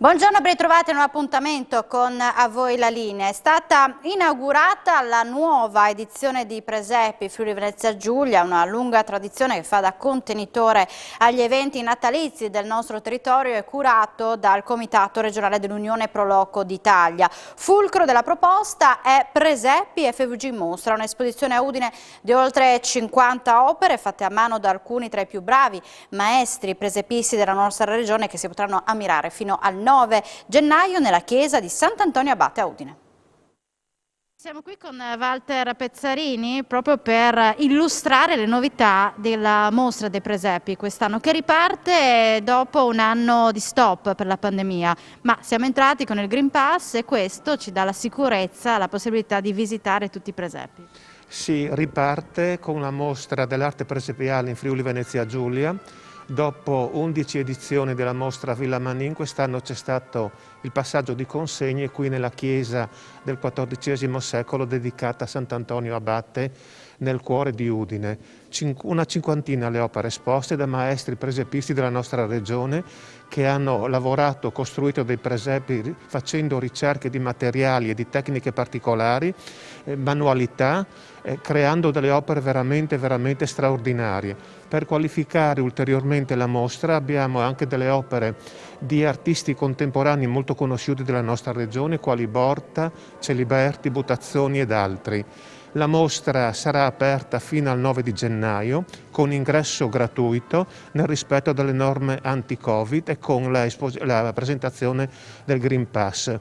Buongiorno, ben ritrovati a un appuntamento con A Voi la Linea. È stata inaugurata la nuova edizione di Presepi Friuli Venezia Giulia, una lunga tradizione che fa da contenitore agli eventi natalizi del nostro territorio e curato dal Comitato regionale dell'Unione Pro Loco d'Italia. Fulcro della proposta è Presepi FVG Mostra, un'esposizione a Udine di oltre 50 opere fatte a mano da alcuni tra i più bravi maestri presepisti della nostra regione che si potranno ammirare fino al 9 gennaio nella chiesa di Sant'Antonio Abate a Udine. Siamo qui con Walter Pezzarini proprio per illustrare le novità della mostra dei presepi quest'anno, che riparte dopo un anno di stop per la pandemia, ma siamo entrati con il Green Pass e questo ci dà la sicurezza, la possibilità di visitare tutti i presepi. Si riparte con la mostra dell'arte presepiale in Friuli Venezia Giulia. Dopo 11 edizioni della mostra Villa Manin, quest'anno c'è stato il passaggio di consegne qui nella chiesa del XIV secolo dedicata a Sant'Antonio Abate nel cuore di Udine. Una cinquantina le opere esposte da maestri presepisti della nostra regione che hanno lavorato, costruito dei presepi facendo ricerche di materiali e di tecniche particolari, manualità, creando delle opere veramente straordinarie. Per qualificare ulteriormente la mostra abbiamo anche delle opere di artisti contemporanei molto conosciuti della nostra regione, quali Borta, Celiberti, Butazzoni ed altri. La mostra sarà aperta fino al 9 di gennaio con ingresso gratuito nel rispetto delle norme anti-Covid e con la presentazione del Green Pass.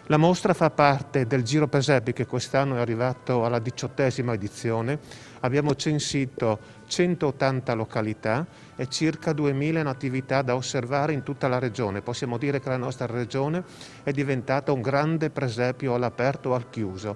La mostra fa parte del Giro Presepi che quest'anno è arrivato alla 18ª edizione. Abbiamo censito 180 località e circa 2000 attività da osservare in tutta la regione. Possiamo dire che la nostra regione è diventata un grande presepio all'aperto o al chiuso.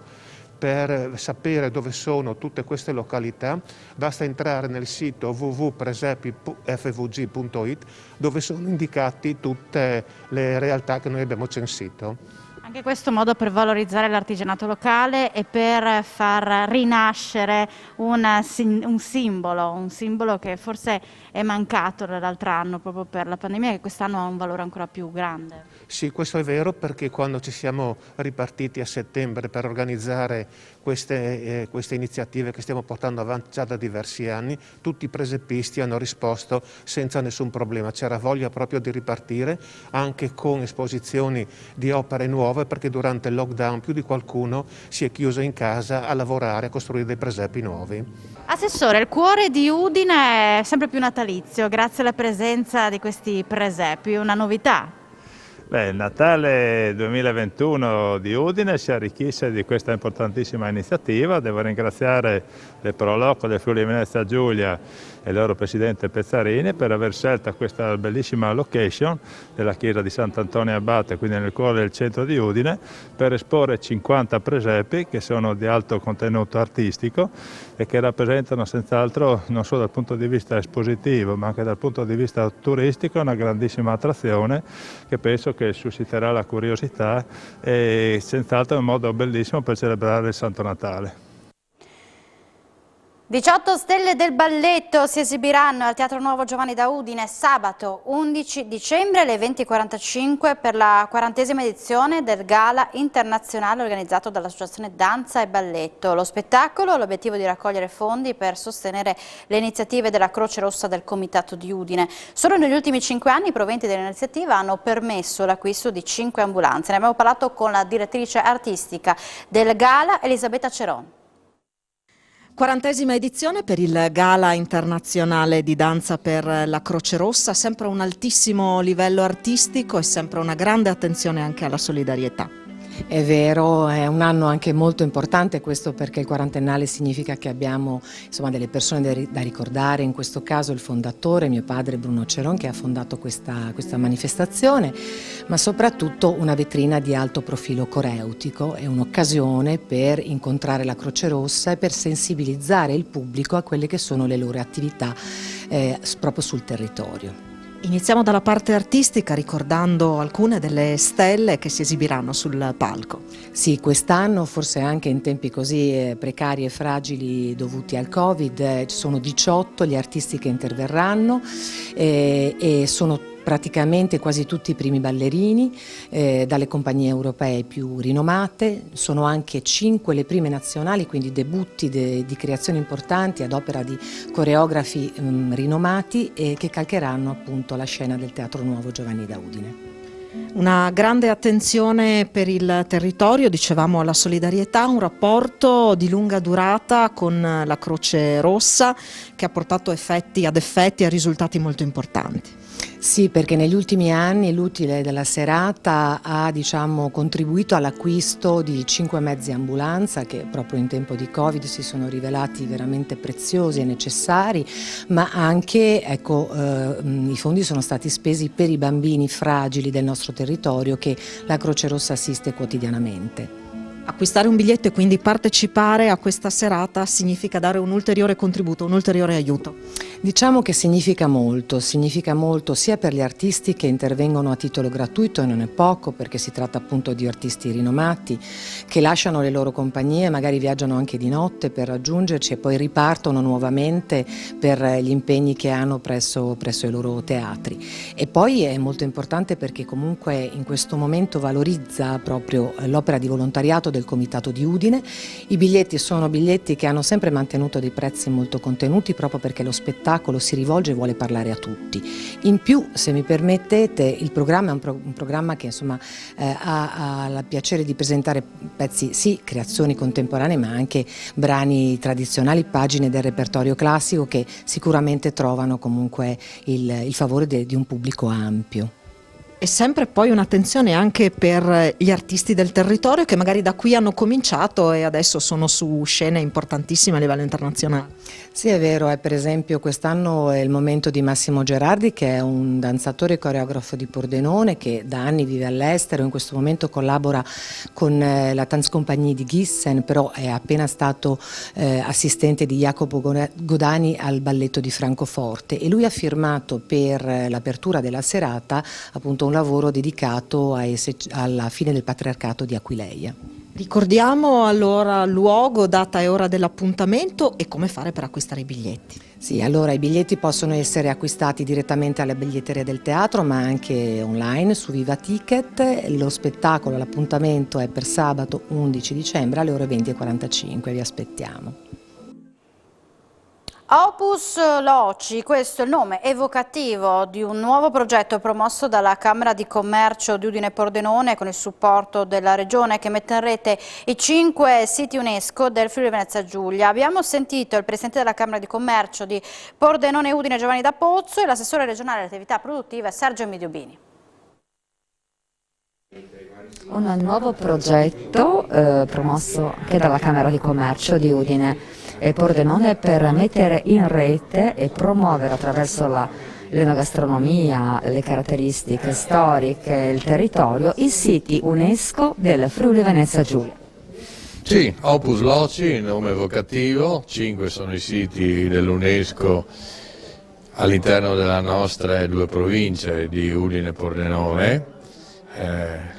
Per sapere dove sono tutte queste località basta entrare nel sito www.presepifvg.it dove sono indicati tutte le realtà che noi abbiamo censito. Anche questo modo per valorizzare l'artigianato locale e per far rinascere un simbolo che forse è mancato dall'altro anno proprio per la pandemia, che quest'anno ha un valore ancora più grande. Sì, questo è vero, perché quando ci siamo ripartiti a settembre per organizzare queste iniziative che stiamo portando avanti già da diversi anni, tutti i presepisti hanno risposto senza nessun problema. C'era voglia proprio di ripartire anche con esposizioni di opere nuove, perché durante il lockdown più di qualcuno si è chiuso in casa a lavorare, a costruire dei presepi nuovi. Assessore, il cuore di Udine è sempre più natalizio grazie alla presenza di questi presepi, una novità. Il Natale 2021 di Udine si arricchisce di questa importantissima iniziativa. Devo ringraziare il Pro Loco del Friuli Venezia Giulia e il loro presidente Pezzarini per aver scelto questa bellissima location della chiesa di Sant'Antonio Abate, quindi nel cuore del centro di Udine, per esporre 50 presepi che sono di alto contenuto artistico e che rappresentano senz'altro, non solo dal punto di vista espositivo ma anche dal punto di vista turistico, una grandissima attrazione che penso che susciterà la curiosità e senz'altro è un modo bellissimo per celebrare il Santo Natale. 18 stelle del balletto si esibiranno al Teatro Nuovo Giovanni da Udine sabato 11 dicembre alle 20:45 per la 40ª edizione del Gala internazionale organizzato dall'Associazione Danza e Balletto. Lo spettacolo ha l'obiettivo di raccogliere fondi per sostenere le iniziative della Croce Rossa del Comitato di Udine. Solo negli ultimi 5 anni i proventi dell'iniziativa hanno permesso l'acquisto di 5 ambulanze. Ne abbiamo parlato con la direttrice artistica del Gala, Elisabetta Ceron. 40ª edizione per il Gala internazionale di danza per la Croce Rossa, sempre un altissimo livello artistico e sempre una grande attenzione anche alla solidarietà. È vero, è un anno anche molto importante questo perché il quarantennale significa che abbiamo insomma, delle persone da ricordare, in questo caso il fondatore, mio padre Bruno Ceron, che ha fondato questa manifestazione, ma soprattutto una vetrina di alto profilo coreutico, è un'occasione per incontrare la Croce Rossa e per sensibilizzare il pubblico a quelle che sono le loro attività proprio sul territorio. Iniziamo dalla parte artistica ricordando alcune delle stelle che si esibiranno sul palco. Sì, quest'anno, forse anche in tempi così precari e fragili dovuti al Covid, ci sono 18 gli artisti che interverranno e sono praticamente quasi tutti i primi ballerini dalle compagnie europee più rinomate, sono anche 5 le prime nazionali, quindi debutti di creazioni importanti ad opera di coreografi rinomati che calcheranno appunto la scena del Teatro Nuovo Giovanni da Udine. Una grande attenzione per il territorio, dicevamo alla solidarietà, un rapporto di lunga durata con la Croce Rossa che ha portato ad effetti e risultati molto importanti. Sì, perché negli ultimi anni l'utile della serata ha contribuito all'acquisto di 5 mezzi ambulanza che proprio in tempo di Covid si sono rivelati veramente preziosi e necessari, ma anche i fondi sono stati spesi per i bambini fragili del nostro territorio che la Croce Rossa assiste quotidianamente. Acquistare un biglietto e quindi partecipare a questa serata significa dare un ulteriore contributo, un ulteriore aiuto. Diciamo che significa molto sia per gli artisti che intervengono a titolo gratuito, e non è poco perché si tratta appunto di artisti rinomati che lasciano le loro compagnie, magari viaggiano anche di notte per raggiungerci e poi ripartono nuovamente per gli impegni che hanno presso i loro teatri. E poi è molto importante perché comunque in questo momento valorizza proprio l'opera di volontariato del Comitato di Udine. I biglietti sono biglietti che hanno sempre mantenuto dei prezzi molto contenuti proprio perché lo spettacolo si rivolge e vuole parlare a tutti. In più, se mi permettete, il programma è un programma che ha il piacere di presentare pezzi, sì, creazioni contemporanee, ma anche brani tradizionali, pagine del repertorio classico che sicuramente trovano comunque il favore di un pubblico ampio. E sempre poi un'attenzione anche per gli artisti del territorio che magari da qui hanno cominciato e adesso sono su scene importantissime a livello internazionale. Sì, è vero, per esempio quest'anno è il momento di Massimo Gerardi, che è un danzatore e coreografo di Pordenone che da anni vive all'estero, in questo momento collabora con la Tanzcompagnie di Giessen, però è appena stato assistente di Jacopo Godani al balletto di Francoforte, e lui ha firmato per l'apertura della serata appunto un lavoro dedicato alla fine del patriarcato di Aquileia. Ricordiamo allora luogo, data e ora dell'appuntamento e come fare per acquistare i biglietti. Sì, allora i biglietti possono essere acquistati direttamente alla biglietteria del teatro, ma anche online su Viva Ticket. Lo spettacolo, l'appuntamento è per sabato 11 dicembre alle ore 20:45, vi aspettiamo. Opus Loci, questo è il nome evocativo di un nuovo progetto promosso dalla Camera di Commercio di Udine Pordenone con il supporto della Regione, che mette in rete i 5 siti UNESCO del Friuli Venezia Giulia. Abbiamo sentito il Presidente della Camera di Commercio di Pordenone Udine Giovanni D'Apozzo e l'assessore regionale alle attività produttive Sergio Midiubini. Un nuovo progetto promosso anche dalla Camera di Commercio di Udine e Pordenone per mettere in rete e promuovere attraverso l'enogastronomia, le caratteristiche storiche, il territorio, i siti UNESCO del Friuli Venezia Giulia. Sì, Opus Loci, nome evocativo, 5 sono i siti dell'UNESCO all'interno delle nostre 2 province di Udine e Pordenone,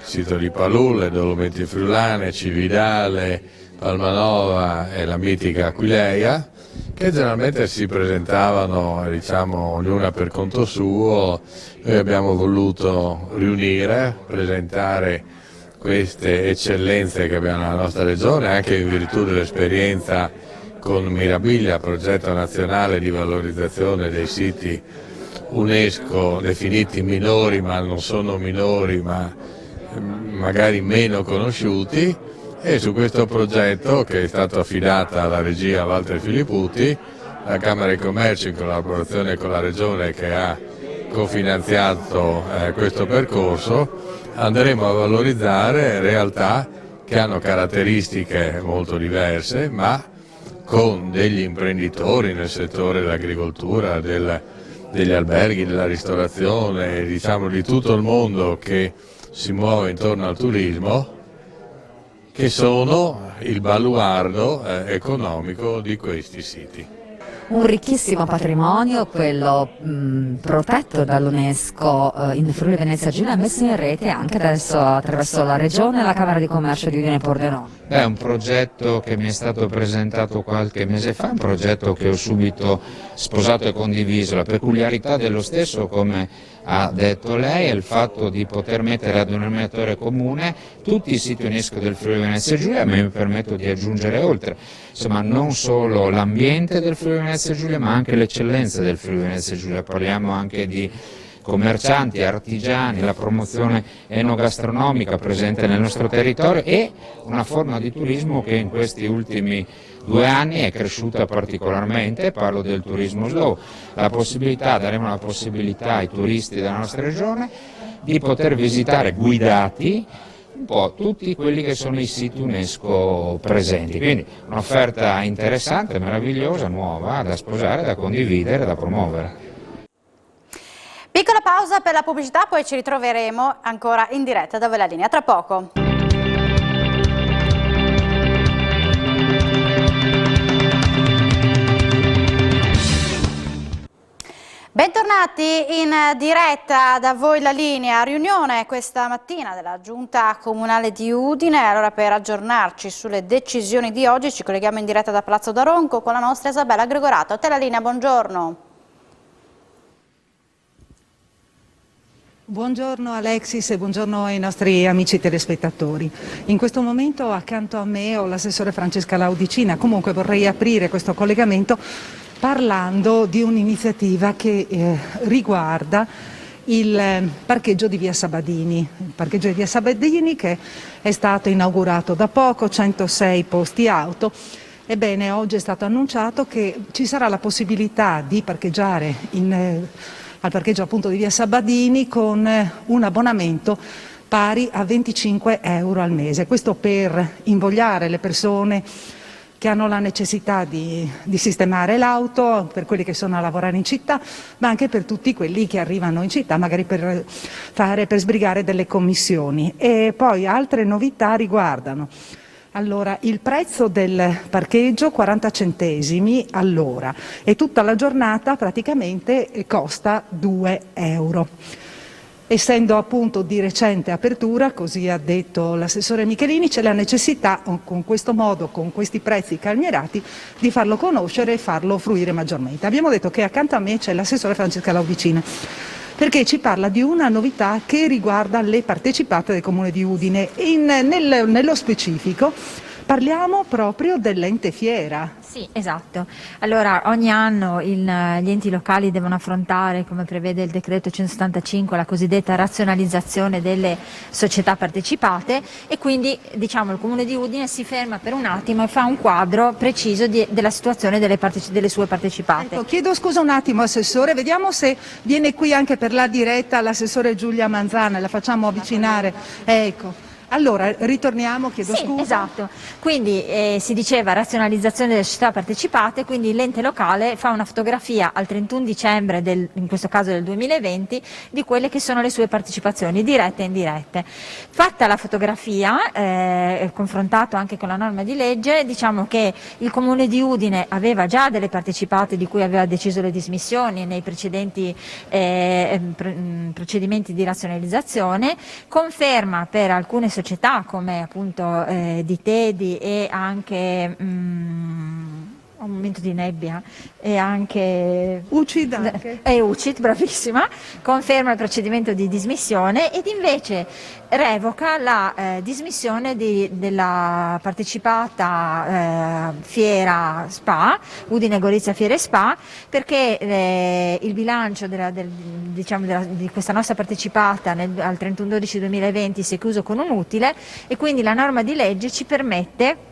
sito di Palulle, Dolomiti Friulane, Cividale, Palmanova e la mitica Aquileia, che generalmente si presentavano, ognuna per conto suo. Noi abbiamo voluto riunire, presentare queste eccellenze che abbiamo nella nostra regione, anche in virtù dell'esperienza con Mirabilia, progetto nazionale di valorizzazione dei siti UNESCO definiti minori, ma non sono minori, ma magari meno conosciuti. E su questo progetto, che è stato affidato alla regia Walter Filipputi, la Camera di Commercio in collaborazione con la Regione che ha cofinanziato questo percorso, andremo a valorizzare realtà che hanno caratteristiche molto diverse, ma con degli imprenditori nel settore dell'agricoltura, degli alberghi, della ristorazione, di tutto il mondo che si muove intorno al turismo, che sono il baluardo economico di questi siti. Un ricchissimo patrimonio, quello protetto dall'UNESCO in Friuli Venezia Giulia, messo in rete anche adesso attraverso la Regione e la Camera di Commercio di Udine e Pordenone. È un progetto che mi è stato presentato qualche mese fa, un progetto che ho subito sposato e condiviso. La peculiarità dello stesso, come ha detto lei, è il fatto di poter mettere ad un denominatore comune tutti i siti UNESCO del Friuli Venezia Giulia, ma mi permetto di aggiungere oltre, insomma non solo l'ambiente del Friuli Venezia Giulia ma anche l'eccellenza del Friuli Venezia Giulia, parliamo anche di commercianti, artigiani, la promozione enogastronomica presente nel nostro territorio e una forma di turismo che in questi ultimi 2 anni è cresciuta particolarmente, parlo del turismo slow, daremo la possibilità ai turisti della nostra regione di poter visitare guidati un po' tutti quelli che sono i siti UNESCO presenti, quindi un'offerta interessante, meravigliosa, nuova, da sposare, da condividere, da promuovere. Piccola pausa per la pubblicità, poi ci ritroveremo ancora in diretta da Voi la Linea, tra poco. Bentornati in diretta da Voi la Linea, riunione questa mattina della Giunta Comunale di Udine. Allora, per aggiornarci sulle decisioni di oggi ci colleghiamo in diretta da Palazzo d'Aronco con la nostra Isabella Gregorato. A te la linea, buongiorno. Buongiorno Alexis e buongiorno ai nostri amici telespettatori. In questo momento accanto a me ho l'assessore Francesca Laudicina. Comunque vorrei aprire questo collegamento parlando di un'iniziativa che riguarda il parcheggio di Via Sabadini. Il parcheggio di Via Sabadini che è stato inaugurato da poco, 106 posti auto. Ebbene, oggi è stato annunciato che ci sarà la possibilità di parcheggiare al parcheggio appunto di Via Sabadini con un abbonamento pari a 25 euro al mese. Questo per invogliare le persone che hanno la necessità di sistemare l'auto, per quelli che sono a lavorare in città, ma anche per tutti quelli che arrivano in città magari per sbrigare delle commissioni. E poi altre novità riguardano il prezzo del parcheggio 40 centesimi all'ora e tutta la giornata praticamente costa 2 euro. Essendo appunto di recente apertura, così ha detto l'assessore Michelini, c'è la necessità con questo modo, con questi prezzi calmierati, di farlo conoscere e farlo fruire maggiormente. Abbiamo detto che accanto a me c'è l'assessore Francesca Laudicina, perché ci parla di una novità che riguarda le partecipate del Comune di Udine. Nello specifico parliamo proprio dell'ente fiera. Sì, esatto. Allora, ogni anno gli enti locali devono affrontare, come prevede il decreto 175, la cosiddetta razionalizzazione delle società partecipate e quindi diciamo il Comune di Udine si ferma per un attimo e fa un quadro preciso della situazione delle sue partecipate. Ecco, chiedo scusa un attimo Assessore, vediamo se viene qui anche per la diretta l'assessore Giulia Manzana, la facciamo avvicinare. Ecco. Allora, ritorniamo, chiedo scusa. Esatto, quindi si diceva razionalizzazione delle società partecipate, quindi l'ente locale fa una fotografia al 31 dicembre, in questo caso del 2020, di quelle che sono le sue partecipazioni, dirette e indirette. Fatta la fotografia, confrontato anche con la norma di legge, diciamo che il Comune di Udine aveva già delle partecipate di cui aveva deciso le dismissioni nei precedenti procedimenti di razionalizzazione, conferma per alcune società come appunto di Tedi e anche un momento di nebbia e anche UCIT, bravissima, conferma il procedimento di dismissione ed invece revoca la dismissione della partecipata Fiera Spa, Udine Gorizia Fiere Spa, perché il bilancio di questa nostra partecipata al 31/12/2020 si è chiuso con un utile e quindi la norma di legge ci permette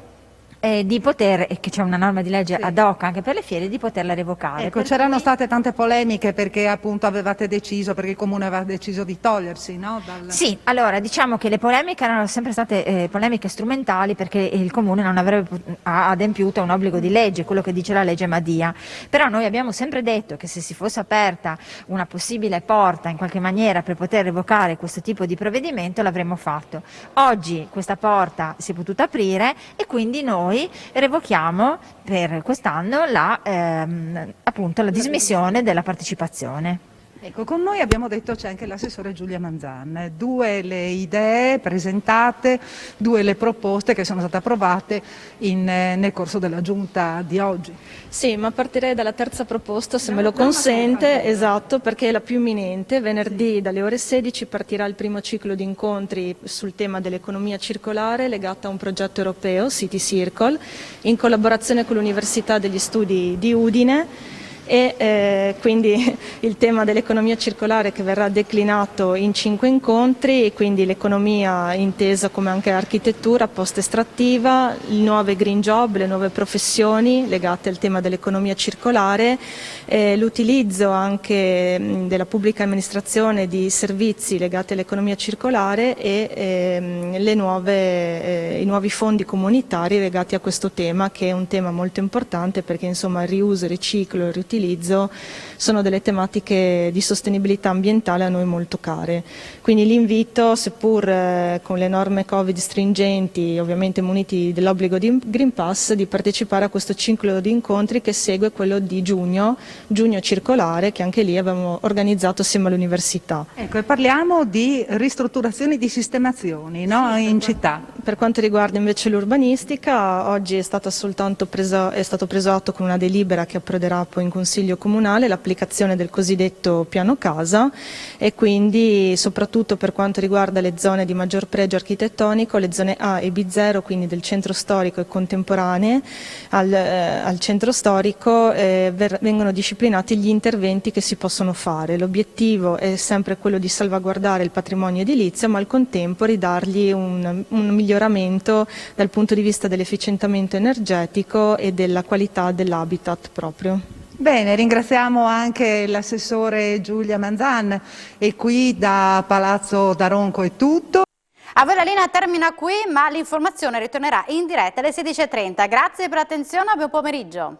di poter, e che c'è una norma di legge ad hoc anche per le fiere, di poterla revocare. Ecco, c'erano state tante polemiche perché appunto avevate deciso, perché il Comune aveva deciso di togliersi, no? Sì, allora diciamo che le polemiche erano sempre state polemiche strumentali perché il Comune non avrebbe adempiuto a un obbligo di legge, quello che dice la legge Madia, però noi abbiamo sempre detto che se si fosse aperta una possibile porta in qualche maniera per poter revocare questo tipo di provvedimento l'avremmo fatto. Oggi questa porta si è potuta aprire e quindi noi revochiamo per quest'anno appunto la dismissione della partecipazione. Ecco, con noi abbiamo detto c'è anche l'assessore Giulia Manzan, 2 le idee presentate, 2 le proposte che sono state approvate nel corso della giunta di oggi. Sì, ma partirei dalla terza proposta, se me lo consente, esatto, perché è la più imminente. Venerdì dalle ore 16 partirà il primo ciclo di incontri sul tema dell'economia circolare legata a un progetto europeo, City Circle, in collaborazione con l'Università degli Studi di Udine. E quindi il tema dell'economia circolare che verrà declinato in 5 incontri, e quindi l'economia intesa come anche architettura post-estrattiva, le nuove green job, le nuove professioni legate al tema dell'economia circolare, l'utilizzo anche della pubblica amministrazione di servizi legati all'economia circolare e i nuovi fondi comunitari legati a questo tema, che è un tema molto importante perché insomma il riuso, il riciclo, il riutilizzo sono delle tematiche di sostenibilità ambientale a noi molto care. Quindi l'invito, seppur con le norme Covid stringenti, ovviamente muniti dell'obbligo di Green Pass, di partecipare a questo ciclo di incontri che segue quello di giugno circolare, che anche lì abbiamo organizzato assieme all'università. Ecco, e parliamo di ristrutturazioni, di sistemazioni, no? Sì, in città. Per quanto riguarda invece l'urbanistica, oggi è stato preso atto con una delibera che approderà poi in Consiglio Comunale l'applicazione del cosiddetto piano casa, e quindi soprattutto per quanto riguarda le zone di maggior pregio architettonico, le zone A e B0, quindi del centro storico e contemporanee al centro storico, vengono disciplinati gli interventi che si possono fare. L'obiettivo è sempre quello di salvaguardare il patrimonio edilizio, ma al contempo ridargli un miglioramento dal punto di vista dell'efficientamento energetico e della qualità dell'habitat proprio. Bene, ringraziamo anche l'assessore Giulia Manzan, e qui da Palazzo Daronco è tutto. A voi la linea termina qui, ma l'informazione ritornerà in diretta alle 16:30. Grazie per l'attenzione, buon pomeriggio.